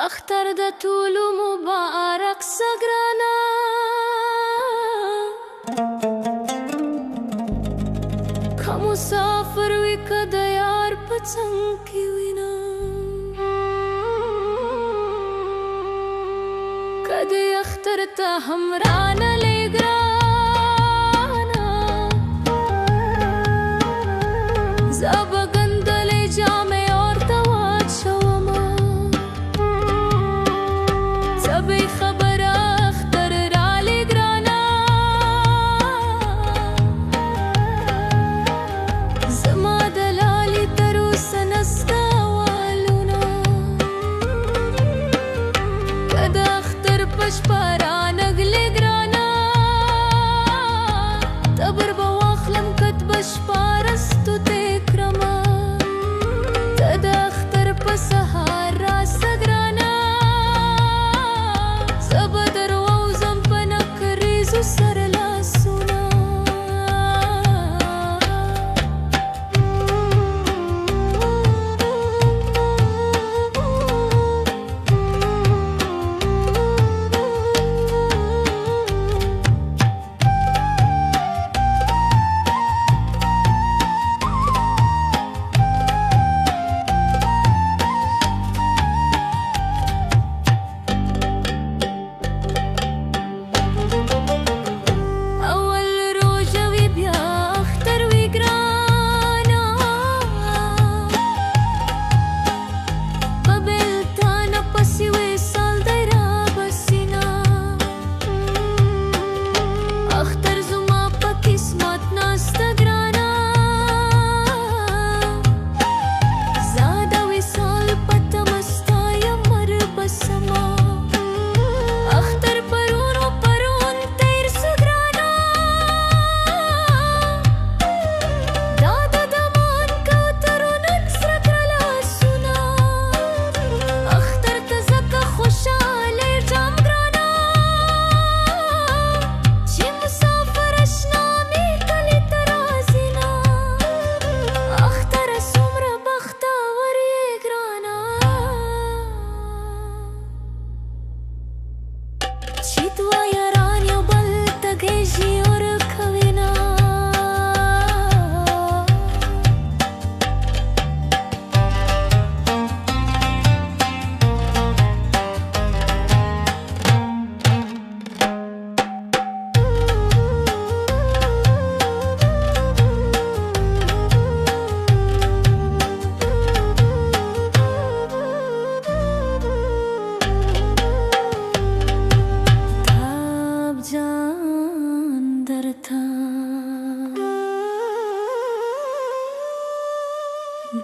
اختر د ټولو مبارک سګرانا که مسافر وي که د یار په څنګ کې وینا که د اختر ته هم رانلې ګرانا زه به ګندلې جامې ورته واچومه بې خبره اختر رالی ګرانا زما د لالي تر اوسه نسته والونه که د اختر په شپه رانغلې ګرانا تبر به واخلم کتبه شپارستو ته کړمه ته د اختر په سهار راسه ګرانا سره لاسونه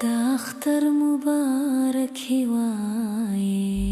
د اختر مبارک وایي